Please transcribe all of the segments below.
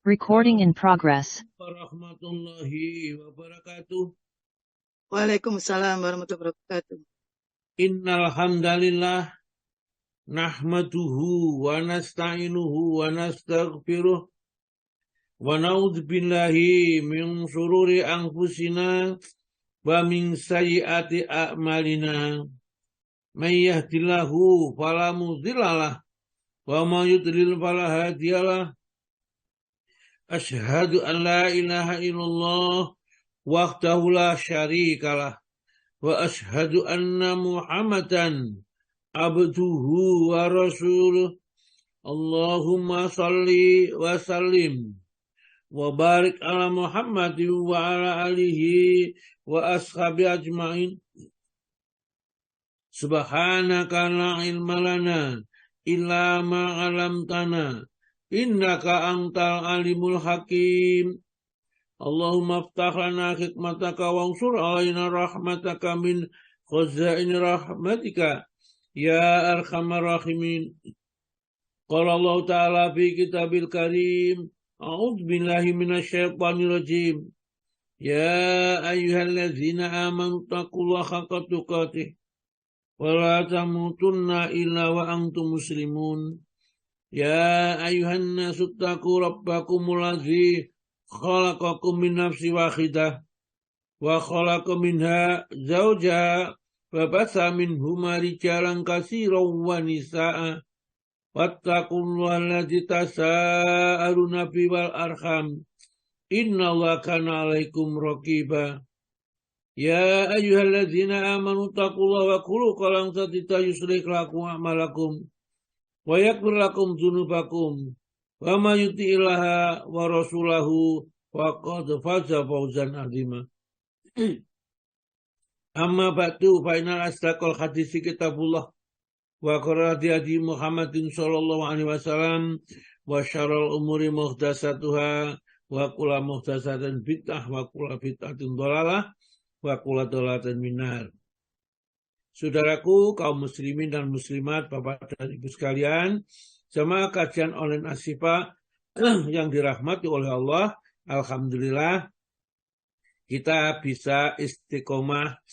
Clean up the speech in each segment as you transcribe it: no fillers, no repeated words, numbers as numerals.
Recording in progress. Warahmatullahi wabarakatuh. Waalaikumsalam warahmatullahi wabarakatuh. Innal hamdalillah nahmaduhu wa nasta'inuhu wa nastaghfiruh wa na'udzu billahi min shururi anfusina wa min sayyiati a'malina. May yahdihillahu fala mudhillalah wa may yudlil fala hadiyalah. Asyhadu an la ilaha illallah wahdahu la syarikalah wa asyhadu anna Muhammadan abduhu wa rasuluh. Allahumma salli wa sallim wa barik ala Muhammadin wa ala alihi wa ashabi ajma'in. Subhanaka la ilma lana illa ma 'allamtana innaka antal alimul hakim. Allahumma aftah lana hikmataka wansur alaina rahmataka min khazaini rahmatika ya arhamar rahimin. Qala Allah ta'ala fi kitabil karim, a'udzu billahi minasyaitonir rajim. Ya ayyuhalladzina amanu taqullaha haqqa tuqatih wa la tamutunna illa wa antum muslimun. Ya ayuhan nasu taqu rabbakumul ladzi khalaqakum min nafsin wahidah wa khalaqa minha zawjaha wa batha minhuma rijalan katsiran wa nisaa'a wattaqullaha alladzi tasaaluna bihi wal arham innallaha kana 'alaikum raqiba. Ya ayyuhalladzina amanu taqullaha wa qulu qawlan sadida yuslih lakum a'malakum wa yaghfir lakum dzunubakum wa may yuti'illaha wa rasulahu faqad faza fawzan 'azima. Amma ba'du fa innal asdaqal hadits kitabullah wa khairal hadi Muhammadin sallallahu alaihi wasallam wa syarrul umuri muhdatsatuha wa kullu muhdatsatin bid'ah wa kullu bid'atin dhalalah wa kullu dhalalatin minnar. Saudaraku kaum muslimin dan muslimat, Bapak dan Ibu sekalian, jemaah kajian online Asyifa yang dirahmati oleh Allah, alhamdulillah kita bisa istiqomah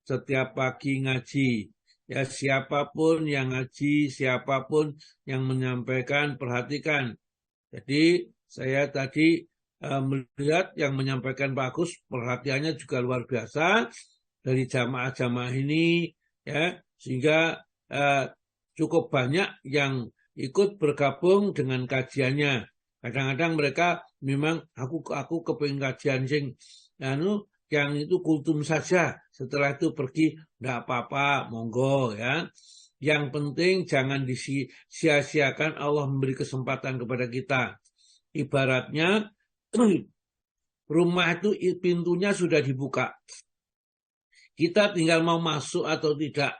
setiap pagi ngaji. Ya, siapapun yang ngaji, siapapun yang menyampaikan, perhatikan. Jadi saya tadi melihat yang menyampaikan bagus, perhatiannya juga luar biasa dari jamaah-jamaah ini. Ya, sehingga cukup banyak yang ikut bergabung dengan kajiannya. Kadang-kadang mereka memang aku kepengin kajian yang itu kultum saja. Setelah itu pergi, enggak apa-apa, monggo ya. Yang penting jangan disia-siakan Allah memberi kesempatan kepada kita. Ibaratnya rumah itu pintunya sudah dibuka. Kita tinggal mau masuk atau tidak.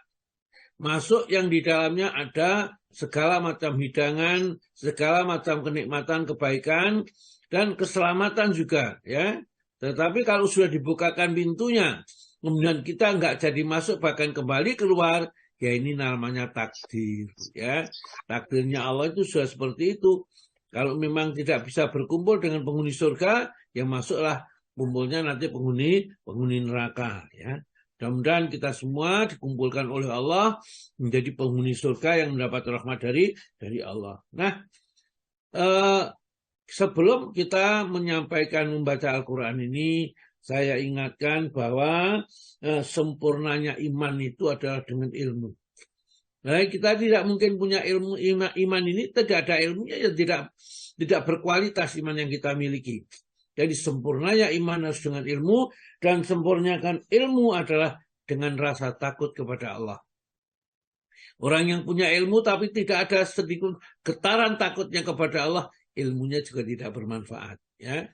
Masuk yang di dalamnya ada segala macam hidangan, segala macam kenikmatan, kebaikan, dan keselamatan juga. Ya. Tetapi kalau sudah dibukakan pintunya, kemudian kita nggak jadi masuk, bahkan kembali keluar, ya ini namanya takdir. Ya. Takdirnya Allah itu sudah seperti itu. Kalau memang tidak bisa berkumpul dengan penghuni surga, ya masuklah kumpulnya nanti penghuni neraka. Ya. Mudah-mudahan kita semua dikumpulkan oleh Allah menjadi penghuni surga yang mendapat rahmat dari Allah. Nah, sebelum kita menyampaikan membaca Al-Quran ini, saya ingatkan bahwa sempurnanya iman itu adalah dengan ilmu. Nah, kita tidak mungkin punya ilmu iman ini, tidak ada ilmunya, ya tidak berkualitas iman yang kita miliki. Jadi sempurnanya iman harus dengan ilmu, dan sempurnakan ilmu adalah dengan rasa takut kepada Allah. Orang yang punya ilmu tapi tidak ada sedikit getaran takutnya kepada Allah, ilmunya juga tidak bermanfaat. Ya.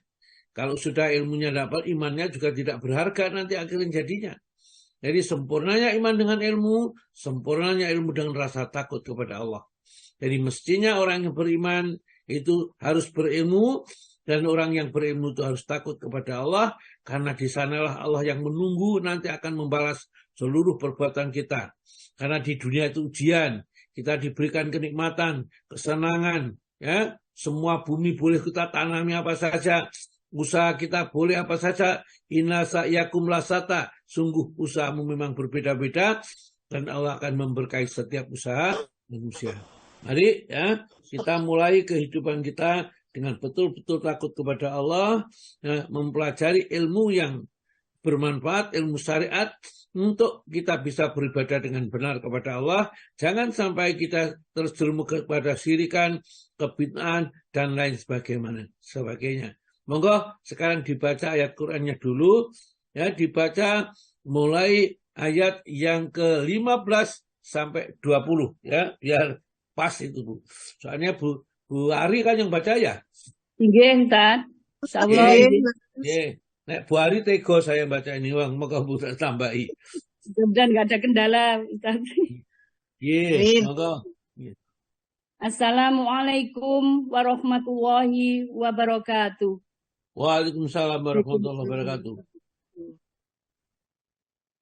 Kalau sudah ilmunya dapat, imannya juga tidak berharga nanti akhirnya jadinya. Jadi sempurnanya iman dengan ilmu, sempurnanya ilmu dengan rasa takut kepada Allah. Jadi mestinya orang yang beriman itu harus berilmu, dan orang yang berilmu itu harus takut kepada Allah, karena di sanalah Allah yang menunggu nanti akan membalas seluruh perbuatan kita. Karena di dunia itu ujian, kita diberikan kenikmatan, kesenangan, Ya, semua bumi boleh kita tanami apa saja, usaha kita boleh apa saja. Inna sa'yakum lasata, sungguh usahamu memang berbeda-beda dan Allah akan memberkahi setiap usaha manusia. Mari ya, kita mulai kehidupan kita dengan betul-betul takut kepada Allah, ya, mempelajari ilmu yang bermanfaat, ilmu syariat, untuk kita bisa beribadah dengan benar kepada Allah. Jangan sampai kita terjerumus kepada syirikan, kebid'ahan, dan lain sebagainya. Monggo sekarang dibaca ayat Qur'annya dulu. Ya, dibaca mulai ayat yang ke-15 sampai 20 ya, biar pas itu Bu. Soalnya Bu Ari kan yang baca ya. Nggih, Ustaz. Insyaallah. Nggih. Nek Bu Ari tego saya baca ini, Wang, moga Bu tambahi. Dan nggak ada kendala, Ustaz. Nggih, moga. Assalamualaikum warahmatullahi wabarakatuh. Waalaikumsalam warahmatullahi wabarakatuh.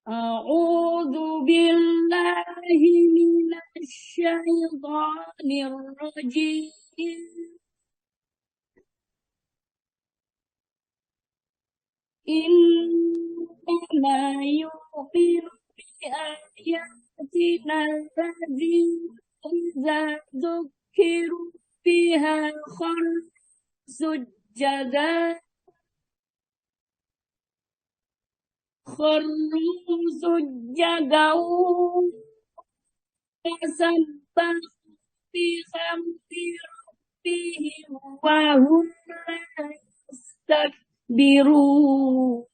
A'udzu billahi minasy syaithanir rajim. Innama yu'minu bi ayatina alladzina idza dzukkiru biha kharru sujada wasabbahu bihamdi rabbihim wa hum la yastakbirun.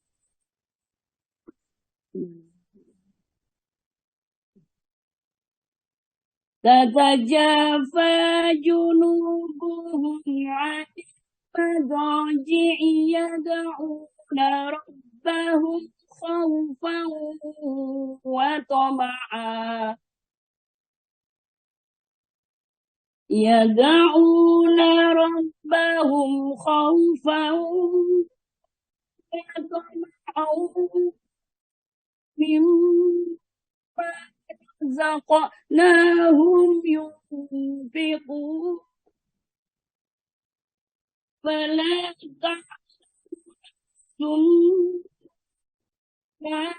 Tatajafa junubuhum 'anil madaji'i yad'una rabbahum khawfan wa tama'a. Yad'una rabbahum khawfan wa tama'an mimma razaqnahum yunfiqun. Fala ta'lamu ma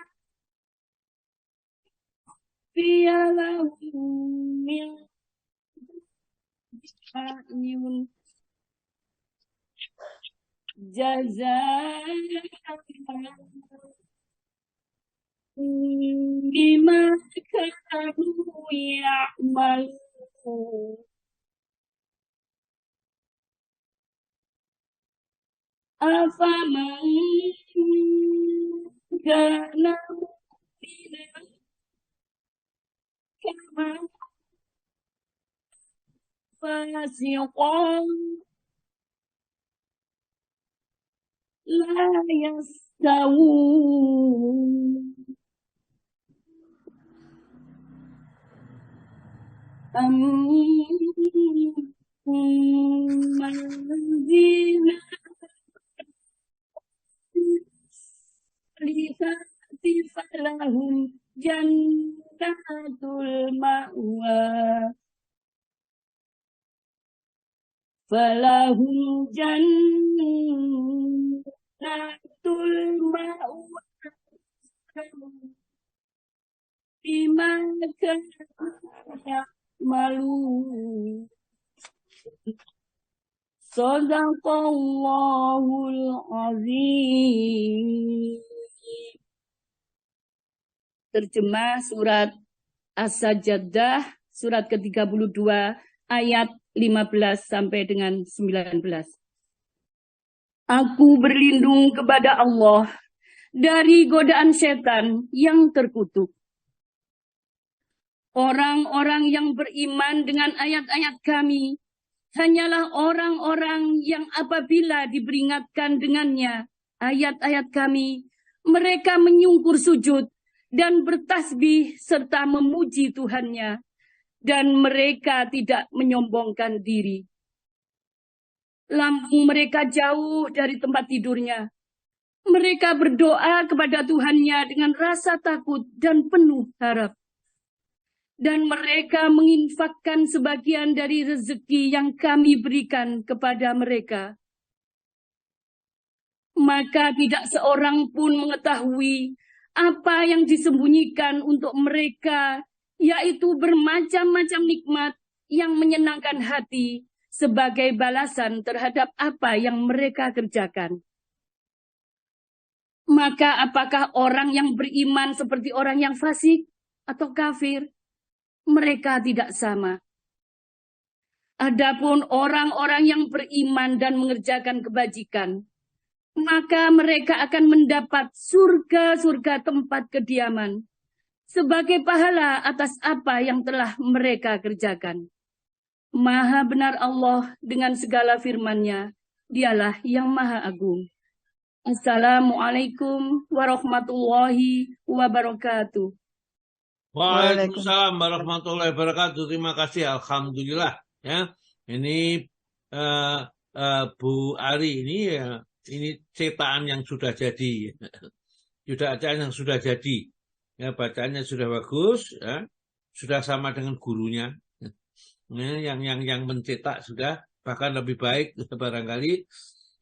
fi lahum min ayun jazaa'an bima kanu ya'malun. Afaman kana mu'minan kaman fasiqan la yastawun. Amman lihati falahum jannatul ma'wa. Falahum jannatul ma'wa bima kanu ya'malun. Shadaqallahul azim. Terjemah surat As-Sajdah, surat ke-32, ayat 15 sampai dengan 19. Aku berlindung kepada Allah dari godaan setan yang terkutuk. Orang-orang yang beriman dengan ayat-ayat kami hanyalah orang-orang yang apabila diperingatkan dengannya ayat-ayat kami, mereka menyungkur sujud dan bertasbih serta memuji Tuhannya, dan mereka tidak menyombongkan diri. Lambung mereka jauh dari tempat tidurnya. Mereka berdoa kepada Tuhannya dengan rasa takut dan penuh harap. dan mereka menginfakkan sebagian dari rezeki yang kami berikan kepada mereka. Maka tidak seorang pun mengetahui apa yang disembunyikan untuk mereka, yaitu bermacam-macam nikmat yang menyenangkan hati sebagai balasan terhadap apa yang mereka kerjakan. Maka apakah orang yang beriman seperti orang yang fasik atau kafir? Mereka tidak sama. Adapun orang-orang yang beriman dan mengerjakan kebajikan, maka mereka akan mendapat surga-surga tempat kediaman sebagai pahala atas apa yang telah mereka kerjakan. Maha benar Allah dengan segala firman-Nya, Dialah yang Maha Agung. Assalamualaikum warahmatullahi wabarakatuh. Waalaikumsalam warahmatullahi wabarakatuh. Terima kasih, alhamdulillah. Ya, ini Bu Ari ini cetakan yang sudah jadi, bacaan yang sudah jadi. Ya, bacaannya sudah bagus, ya, sudah sama dengan gurunya. Ya, yang mencetak sudah bahkan lebih baik barangkali.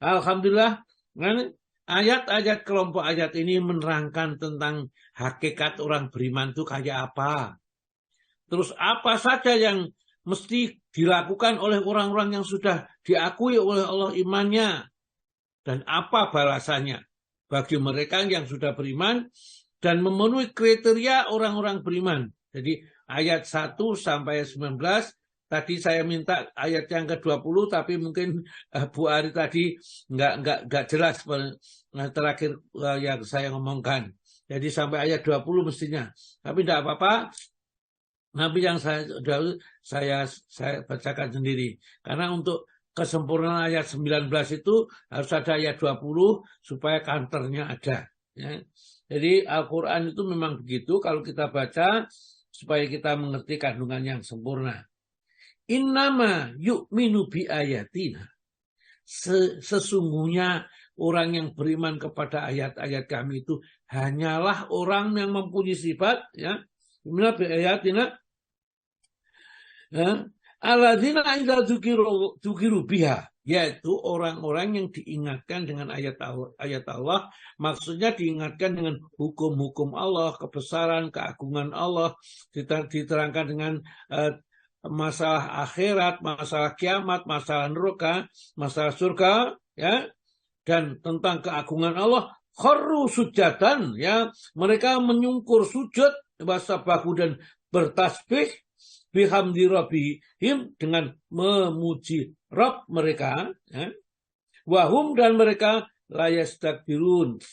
Alhamdulillah. Ayat-ayat kelompok ayat ini menerangkan tentang hakikat orang beriman itu kayak apa. Terus apa saja yang mesti dilakukan oleh orang-orang yang sudah diakui oleh Allah imannya. Dan apa balasannya bagi mereka yang sudah beriman dan memenuhi kriteria orang-orang beriman. Jadi ayat 1 sampai 19. Tadi saya minta ayat yang ke-20, tapi mungkin Bu Ari tadi nggak jelas terakhir yang saya ngomongkan. Jadi sampai ayat 20 mestinya. Tapi tidak apa-apa. Tapi yang saya bacakan sendiri. Karena untuk kesempurnaan ayat 19 itu harus ada ayat 20 supaya counternya ada. Ya. Jadi Al-Quran itu memang begitu kalau kita baca supaya kita mengerti kandungan yang sempurna. Innama yu'minu bi ayatina. Sesungguhnya orang yang beriman kepada ayat-ayat kami itu hanyalah orang yang mempunyai sifat, ya, yu'minu bi ayatina, ya, alladzina idza dzukiru biha, yaitu orang-orang yang diingatkan dengan ayat Allah, maksudnya diingatkan dengan hukum-hukum Allah, kebesaran, keagungan Allah, diterangkan dengan masalah akhirat, masalah kiamat, masalah neraka, masalah surga, ya, dan tentang keagungan Allah, kharru sujatan, ya, mereka menyungkur sujud, wasabahu dan bertasbih, bihamdi rabbihim dengan memuji Rabb mereka, ya. Wahum dan mereka layastakbirun,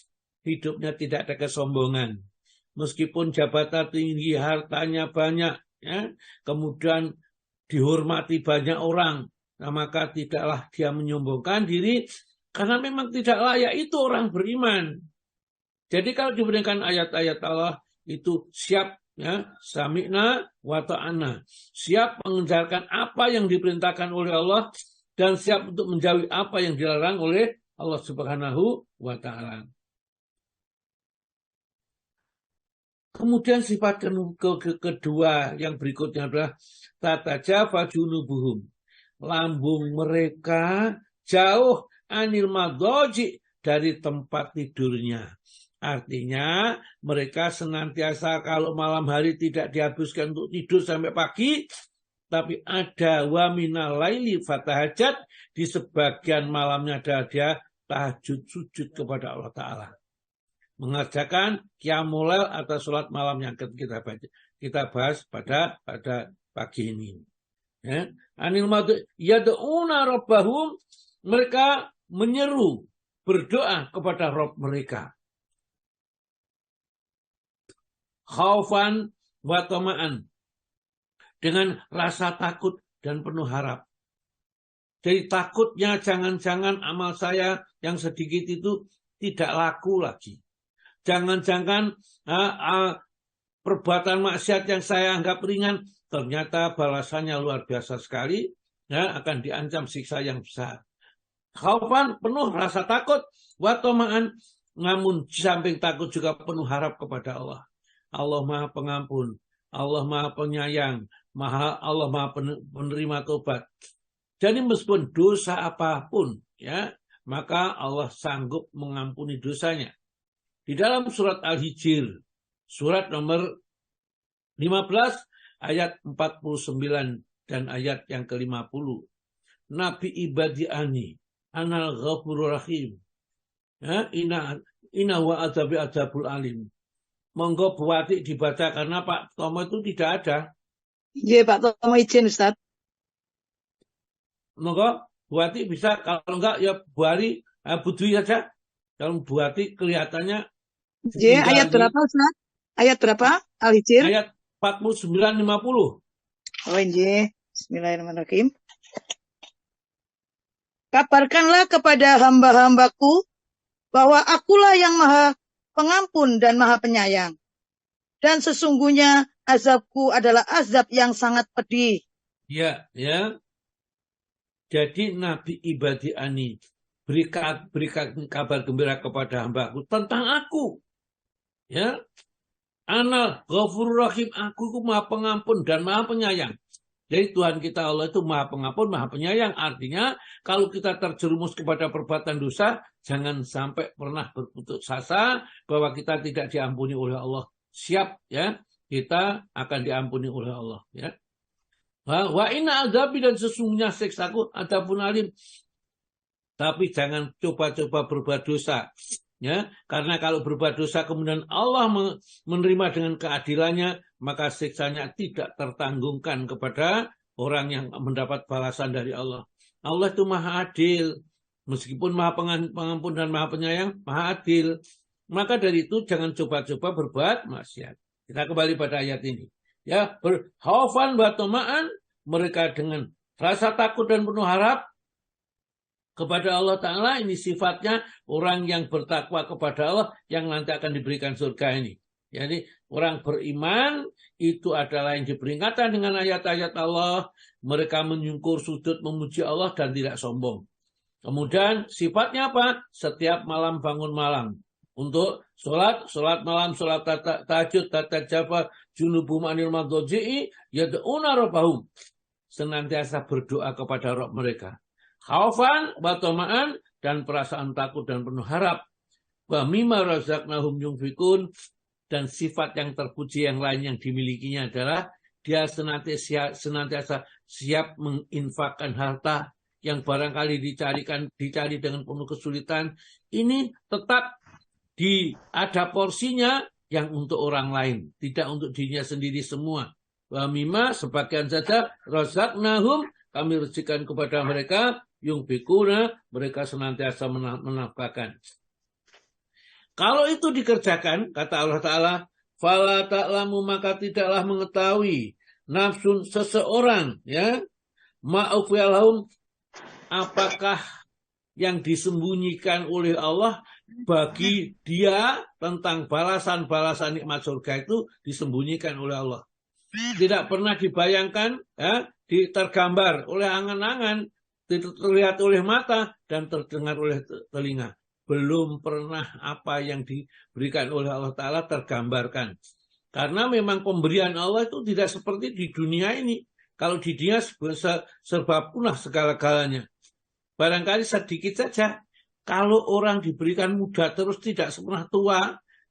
hidupnya tidak ada kesombongan, meskipun jabatan tinggi, hartanya banyak, ya, kemudian dihormati banyak orang, nah maka tidaklah dia menyombongkan diri karena memang tidak layak itu orang beriman. Jadi kalau dibandingkan ayat-ayat Allah itu siap, ya, sami'na wa ta'ana, siap mengerjakan apa yang diperintahkan oleh Allah dan siap untuk menjauhi apa yang dilarang oleh Allah Subhanahu wa ta'ala. Kemudian sifat kedua yang berikutnya adalah tatajafa junubuhum, lambung mereka jauh anil madaji, dari tempat tidurnya. Artinya mereka senantiasa kalau malam hari tidak dihabiskan untuk tidur sampai pagi, tapi ada wa minal laili fatahajat, di sebagian malamnya ada dia tahajud sujud kepada Allah Ta'ala, mengerjakan qiyamul lail atau sholat malam yang kita bahas pada pagi ini. Ya. Anil madu yad'una rabbahum, mereka menyeru, berdoa kepada Rabb mereka. Khaufan wa tama'an, dengan rasa takut dan penuh harap. Jadi takutnya jangan-jangan amal saya yang sedikit itu tidak laku lagi. Jangan-jangan perbuatan maksiat yang saya anggap ringan, ternyata balasannya luar biasa sekali, ya, akan diancam siksa yang besar. Khaufan, penuh rasa takut, wa tama'an, namun di samping takut juga penuh harap kepada Allah. Allah Maha Pengampun, Allah Maha Penyayang, Allah Maha Penerima Tobat. Jadi meskipun dosa apapun, ya, maka Allah sanggup mengampuni dosanya. Di dalam surat Al-Hijr, surat nomor 15, ayat 49 dan ayat yang ke-50. Nabi ibadi ani, anal ghafurur rahim. Ya, ina wa adabi adabul alim. Monggo buati dibaca karena Pak Tomo itu tidak ada. Iya Pak Tomo izin Ustaz. Monggo buati bisa, kalau enggak ya buari Budwi saja. Kalau buati kelihatannya. Iya, ayat berapa Ustaz? Ayat berapa? Al-Hijr? Ayat 49-50. Oh iya, bismillahirrahmanirrahim. Kabarkanlah kepada hamba-hambaku bahwa akulah yang maha pengampun dan maha penyayang. Dan sesungguhnya azabku adalah azab yang sangat pedih. Ya, ya. Jadi Nabi ibadi ani, berikan kabar gembira kepada hambaku tentang aku. Ya. Anal ghafurur rahim, aku maha pengampun dan maha penyayang. Jadi Tuhan kita Allah itu maha pengampun, maha penyayang. Artinya kalau kita terjerumus kepada perbuatan dosa, jangan sampai pernah berputus asa bahwa kita tidak diampuni oleh Allah. Siap, ya, kita akan diampuni oleh Allah. Ya. Wa inna adzabi, dan sesungguhnya siksaku adabun alim. Tapi jangan coba-coba berbuat dosa. Ya, karena kalau berbuat dosa kemudian Allah menerima dengan keadilannya, maka siksanya tidak tertanggungkan kepada orang yang mendapat balasan dari Allah. Allah itu maha adil. Meskipun maha pengampun dan maha penyayang, maha adil. Maka dari itu jangan coba-coba berbuat maksiat. Kita kembali pada ayat ini. Ya, berhaufan wa tama'an, mereka dengan rasa takut dan penuh harap kepada Allah Ta'ala. Ini sifatnya orang yang bertakwa kepada Allah yang nanti akan diberikan surga ini. Jadi orang beriman itu adalah yang diperingatkan dengan ayat-ayat Allah. Mereka menyungkur sujud memuji Allah dan tidak sombong. Kemudian sifatnya apa? Setiap malam bangun malam. Untuk sholat malam, sholat tahajud, tatajaba, junubum anil madhoji'i, yad'una rabbahum. Senantiasa berdoa kepada Rabb mereka. Khaufan wa tama'an, dan perasaan takut dan penuh harap. Wa mimma razaqnahum yunfikun, dan sifat yang terpuji yang lain yang dimilikinya adalah dia senantiasa siap menginfakkan harta yang barangkali dicari dengan penuh kesulitan. Ini tetap ada porsinya yang untuk orang lain, tidak untuk dirinya sendiri semua. Wa mimma, sebagian saja, razaqnahum, kami rezekikan kepada mereka, yunfikuna, mereka senantiasa menafkahkan. Kalau itu dikerjakan, kata Allah Ta'ala, fala ta'lamu, maka tidaklah mengetahui nafsun seseorang, ya, ma'ufiyalahum, apakah yang disembunyikan oleh Allah bagi dia tentang balasan-balasan nikmat surga itu disembunyikan oleh Allah. Tidak pernah dibayangkan, ya, tergambar oleh angan-angan, terlihat oleh mata, dan terdengar oleh telinga. Belum pernah apa yang diberikan oleh Allah Ta'ala tergambarkan. Karena memang pemberian Allah itu tidak seperti di dunia ini. Kalau di dunia serba punah segala-galanya. Barangkali sedikit saja. Kalau orang diberikan muda terus tidak pernah tua,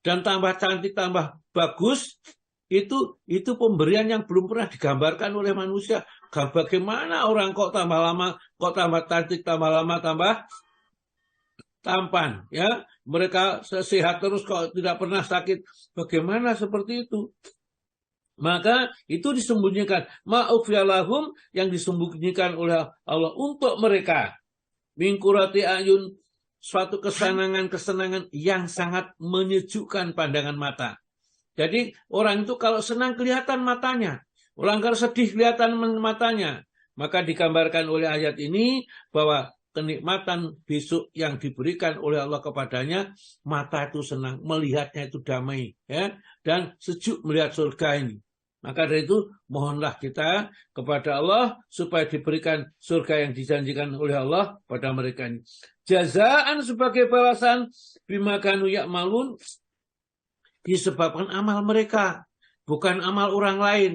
dan tambah cantik, tambah bagus, itu pemberian yang belum pernah digambarkan oleh manusia. Bagaimana orang kok tambah lama, kok tambah cantik, tambah lama, tambah tampan, ya, mereka sehat terus kok tidak pernah sakit. Bagaimana seperti itu? Maka itu disembunyikan, ma'ufiyalahum, yang disembunyikan oleh Allah untuk mereka, mingkurati ayun, suatu kesenangan yang sangat menyejukkan pandangan mata. Jadi orang itu kalau senang kelihatan matanya, orang kalau sedih kelihatan matanya. Maka digambarkan oleh ayat ini bahwa kenikmatan besok yang diberikan oleh Allah kepadanya, mata itu senang, melihatnya itu damai, ya, dan sejuk melihat surga ini. Maka dari itu mohonlah kita kepada Allah supaya diberikan surga yang dijanjikan oleh Allah pada mereka ini. Jazaan sebagai balasan bima kanu ya'malun, disebabkan amal mereka. bukan amal orang lain.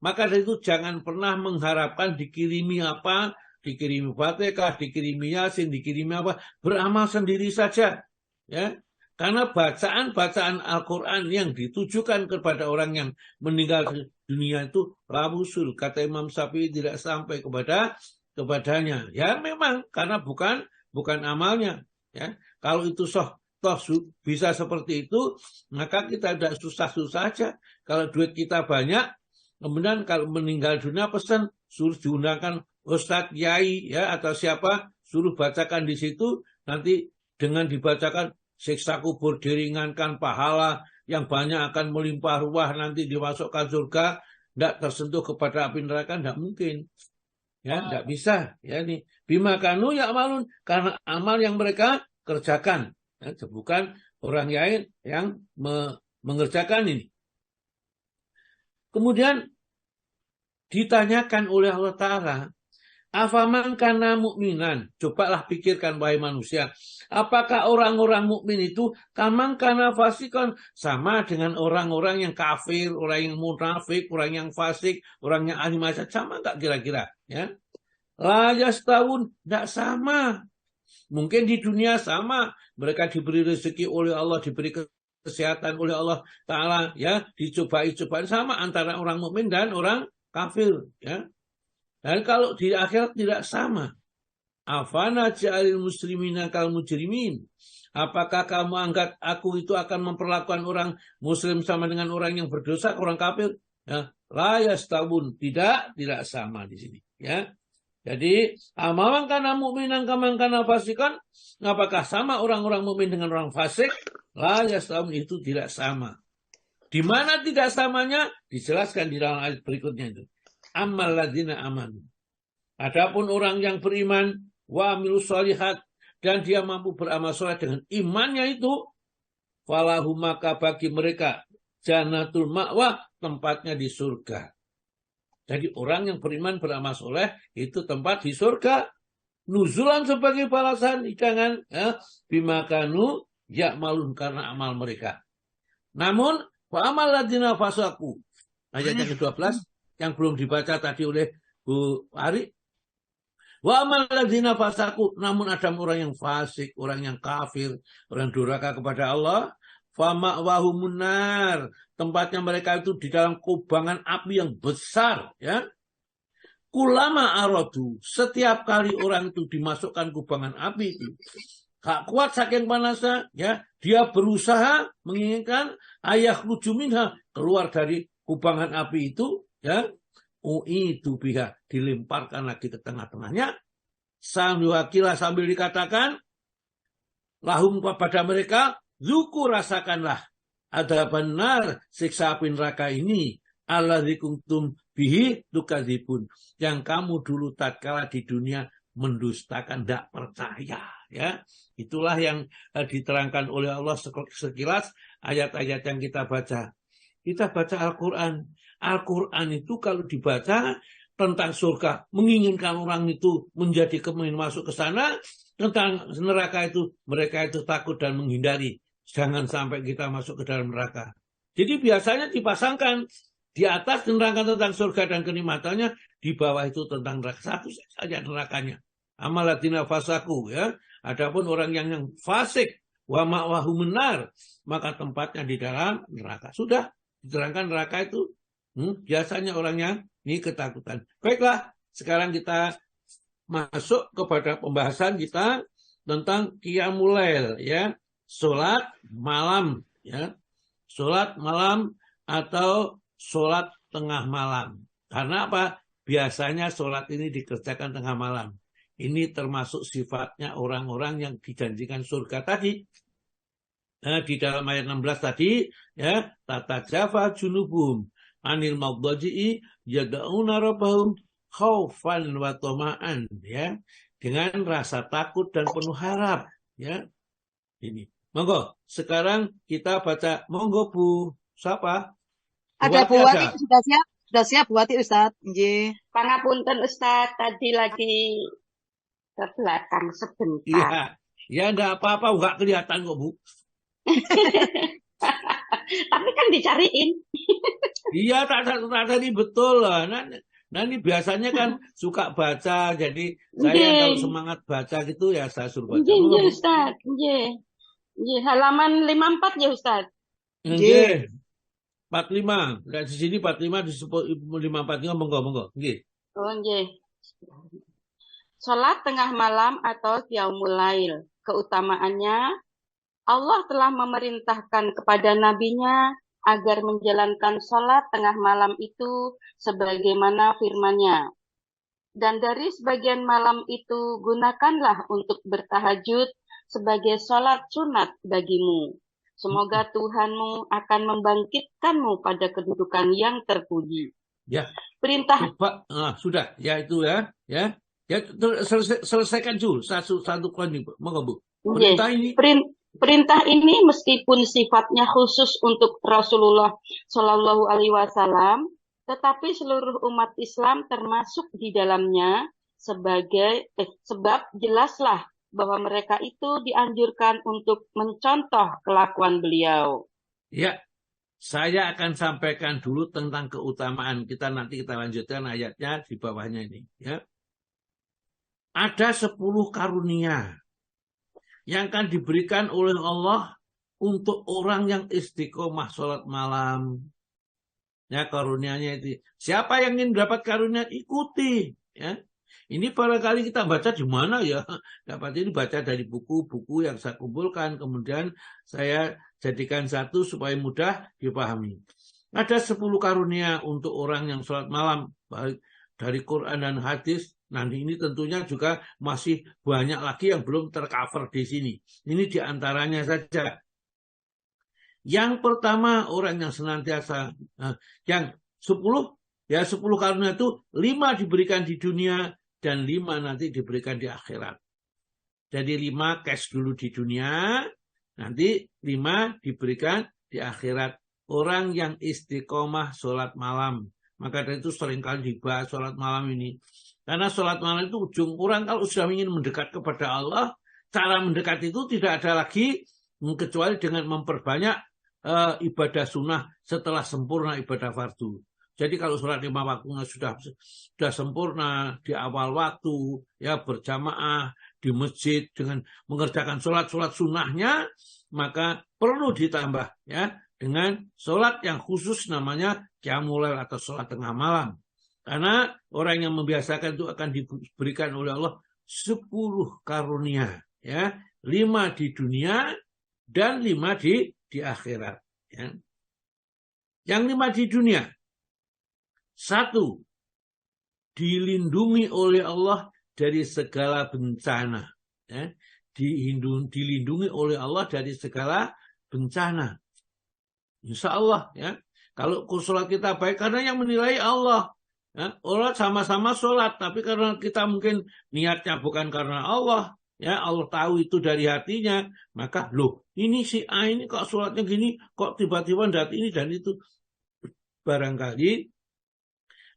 Maka dari itu jangan pernah mengharapkan dikirimi apa, dikirimi Fatihah, dikirimi Yasin, dikirimi apa, beramal sendiri saja. Ya, karena bacaan-bacaan Al-Quran yang ditujukan kepada orang yang meninggal dunia itu rabusul, kata Imam Syafi'i, tidak sampai kepadanya. Ya memang karena bukan amalnya. Ya, kalau itu toh bisa seperti itu, maka kita tidak susah-susah aja. Kalau duit kita banyak, kemudian kalau meninggal dunia pesan suruh diundangkan Ustadz Yai ya atau siapa, suruh bacakan di situ, nanti dengan dibacakan siksa kubur diringankan, pahala yang banyak akan melimpah ruah, nanti dimasukkan surga, tidak tersentuh kepada api neraka, tidak mungkin. Ya, tidak bisa. Ya, ini bima kanu ya'malun, karena amal yang mereka kerjakan. Ya, bukan orang lain yang mengerjakan ini. Kemudian ditanyakan oleh Allah Ta'ala, afaman kana mukminan, cobalah pikirkan wahai manusia, apakah orang-orang mukmin itu kaman kana fasikon, sama dengan orang-orang yang kafir, orang yang munafik, orang yang fasik, orang yang ahli maksiat, sama enggak kira-kira? Ya, la yastawun, enggak sama. Mungkin di dunia sama, mereka diberi rezeki oleh Allah, diberi kesehatan oleh Allah Ta'ala, ya, dicobai-cobai, sama antara orang mukmin dan orang kafir, ya. Dan kalau di akhirat tidak sama. Afana ja'alil muslimina kal mujrimin. Apakah kamu anggap aku itu akan memperlakukan orang muslim sama dengan orang yang berdosa, orang kafir? Ya, la yastawun, tidak sama di sini, ya. Jadi, amaman kana mukminan kaman kana fasikan, apakah sama orang-orang mukmin dengan orang fasik? La yastawun, itu tidak sama. Di mana tidak samanya? Dijelaskan di dalam ayat berikutnya itu. Ammal ladzina amanu. Adapun orang yang beriman wa amilus shalihat, dan dia mampu beramal saleh dengan imannya itu, falahum, maka bagi mereka jannatul ma'wa, tempatnya di surga. Jadi orang yang beriman beramal soleh itu tempat di surga. Nuzulan sebagai balasan hidangan, ya, bimakanu ya'malun, karena amal mereka. Namun wa amal ladzina fasaku, ayat yang ke-12 yang belum dibaca tadi oleh Bu Ari. Wa amal ladzina fasaku, namun ada orang yang fasik, orang yang kafir, orang durhaka kepada Allah, fama wahumun nar, tempatnya mereka itu di dalam kubangan api yang besar, ya. Kulama aradu, setiap kali orang itu dimasukkan kubangan api itu, gak kuat saking panasnya, ya, dia berusaha menginginkan ayah lujuminha, keluar dari kubangan api itu, ya, itu biha, dilemparkan lagi ke tengah-tengahnya, sambil dikatakan, lahum kepada mereka, zuku, rasakanlah, ada benar siksa api neraka ini, alladzi kuntum bihi tukadzibun, yang kamu dulu tatkala di dunia mendustakan, tidak percaya, ya. Itulah yang diterangkan oleh Allah sekilas ayat-ayat yang kita baca. Kita baca Al-Quran. Al-Quran itu kalau dibaca tentang surga, menginginkan orang itu menjadi kemudian masuk ke sana. Tentang neraka itu, mereka itu takut dan menghindari. Jangan sampai kita masuk ke dalam neraka. Jadi biasanya dipasangkan di atas neraka tentang surga dan kenikmatannya, di bawah itu tentang neraka. Satu saja nerakanya. Amal ladzina fasaku, ya. Adapun orang yang fasik, wa ma'wahu menar, maka tempatnya di dalam neraka. Sudah diterangkan neraka itu. Biasanya orangnya ini ketakutan. Baiklah, sekarang kita masuk kepada pembahasan kita tentang qiyamul lail, ya, salat malam, ya, salat malam atau salat tengah malam. Karena apa? Biasanya salat ini dikerjakan tengah malam. Ini termasuk sifatnya orang-orang yang dijanjikan surga tadi. Nah, di dalam ayat 16 tadi, ya, tatajafa junubuhum anil maghdaji'i yad'una rabbahum khaufan wa tama'an, ya, dengan rasa takut dan penuh harap, ya. Ini. Monggo, sekarang kita baca. Monggo Bu, siapa? Ada Bu Wati, sudah siap Bu Wati, Ustaz. Nggih. Pangapunten Ustaz, tadi lagi ke belakang sebentar. Iya. Ya enggak apa-apa, enggak kelihatan kok, Bu. Tapi kan dicariin. Iya, tak tadi betul lah. Nah, ini biasanya kan suka baca, jadi saya kalau Nggih. semangat baca gitu ya saya suruh baca. Nggih, Monggo, nggih Bu. Ustaz. Nggih. Nggih, halaman 54 ya Ustaz. Nggih. 45. Dan di sini 45 di 54 monggo. Nggih. Oh, nggih. Salat tengah malam atau Qiyamul Lail. Keutamaannya, Allah telah memerintahkan kepada nabinya agar menjalankan salat tengah malam itu sebagaimana firman-Nya. Dan dari sebagian malam itu gunakanlah untuk bertahajud sebagai salat sunat bagimu. Semoga Tuhanmu akan membangkitkanmu pada kedudukan yang terpuji. Ya. Perintah Coba, sudah, ya itu ya. Ya, selesaikan dulu satu poin ini, monggo Bu. Nggih. Perintah ini. Perintah ini meskipun sifatnya khusus untuk Rasulullah Shallallahu Alaihi Wasallam, tetapi seluruh umat Islam termasuk di dalamnya sebab jelaslah bahwa mereka itu dianjurkan untuk mencontoh kelakuan beliau. Ya, saya akan sampaikan dulu tentang keutamaan. Nanti kita lanjutkan ayatnya di bawahnya ini. Ya. Ada 10 karunia yang akan diberikan oleh Allah untuk orang yang istiqomah sholat malam. Ya, karunianya itu. Siapa yang ingin dapat karunia, ikuti. Ya. Ini barangkali kita baca di mana ya? Dapat ini baca dari buku-buku yang saya kumpulkan. Kemudian saya jadikan satu supaya mudah dipahami. Ada 10 karunia untuk orang yang sholat malam. Baik dari Quran dan hadis. Nanti ini tentunya juga masih banyak lagi yang belum tercover di sini. Ini diantaranya saja. Yang pertama orang yang senantiasa, yang 10 karunia itu 5 diberikan di dunia dan 5 nanti diberikan di akhirat. Jadi 5 cash dulu di dunia, nanti 5 diberikan di akhirat. Orang yang istiqomah sholat malam. Maka dari itu seringkali dibahas sholat malam ini. Karena sholat malam itu ujung orang kalau sudah ingin mendekat kepada Allah, cara mendekat itu tidak ada lagi kecuali dengan memperbanyak ibadah sunnah setelah sempurna ibadah fardu. Jadi kalau sholat 5 waktunya sudah sempurna di awal waktu, ya berjamaah di masjid dengan mengerjakan sholat sunnahnya, maka perlu ditambah ya dengan sholat yang khusus namanya Qiyamul Lail atau sholat tengah malam. Karena orang yang membiasakan itu akan diberikan oleh Allah 10 karunia, ya, 5 di dunia dan 5 di akhirat. Ya. Yang 5 di dunia, 1, dilindungi oleh Allah dari segala bencana. Ya. Dilindungi oleh Allah dari segala bencana. Insya Allah, ya. Kalau sholat kita baik, karena yang menilai Allah. Ya, Allah sama-sama sholat, tapi karena kita mungkin niatnya bukan karena Allah, ya Allah tahu itu dari hatinya, maka loh ini si A ini kok sholatnya gini, kok tiba-tiba dat ini dan itu. Barangkali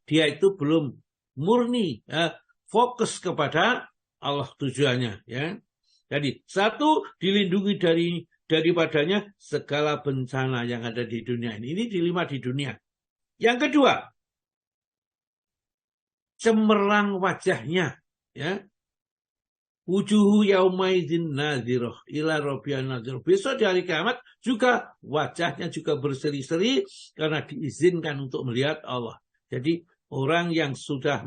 dia itu belum murni, ya, fokus kepada Allah tujuannya. Ya. Jadi 1, dilindungi daripadanya segala bencana yang ada di dunia ini. Ini di 5 di dunia. Yang kedua, cemerlang wajahnya, ya. Wujuhu yaumaidin nadhirah ila rabbiha nadhirah. Besok di hari kiamat juga wajahnya juga berseri-seri karena diizinkan untuk melihat Allah. Jadi orang yang sudah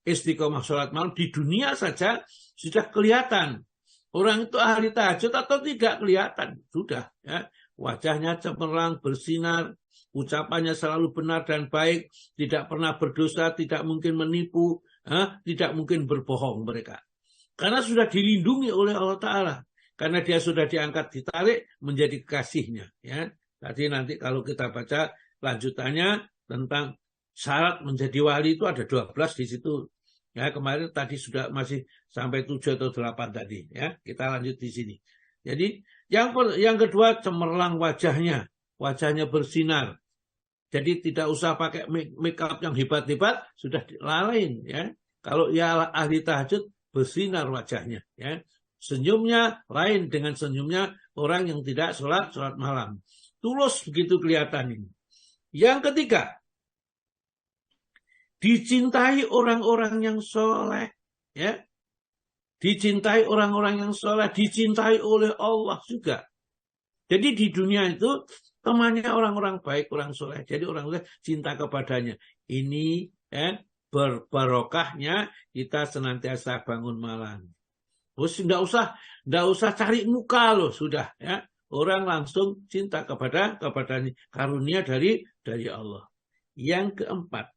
istiqomah sholat malam di dunia saja sudah kelihatan. Orang itu ahli tahajud atau tidak kelihatan, sudah, ya. Wajahnya cemerlang, bersinar, ucapannya selalu benar dan baik, tidak pernah berdosa, tidak mungkin menipu, tidak mungkin berbohong mereka. Karena sudah dilindungi oleh Allah Ta'ala. Karena dia sudah diangkat, ditarik menjadi kekasihnya. Ya. Tadi nanti kalau kita baca lanjutannya tentang syarat menjadi wali itu ada 12 di situ. Ya, kemarin tadi sudah masih sampai 7 atau 8 tadi. Ya, kita lanjut di sini. Jadi yang kedua cemerlang wajahnya. Wajahnya bersinar. Jadi tidak usah pakai make up yang hebat-hebat, sudah lain, ya. Kalau ia ahli tahajud, bersinar wajahnya, ya. Senyumnya lain dengan senyumnya orang yang tidak sholat malam. tulus begitu kelihatan ini. Yang ketiga, dicintai orang-orang yang soleh, ya, dicintai orang-orang yang soleh, dicintai oleh Allah juga. Jadi di dunia itu temannya orang-orang baik, orang soleh. Jadi orang soleh cinta kepadanya. Ini berbarokahnya kita senantiasa bangun malam. Terus tidak usah cari muka loh, sudah ya. Orang langsung cinta kepada karunia dari Allah. Yang keempat,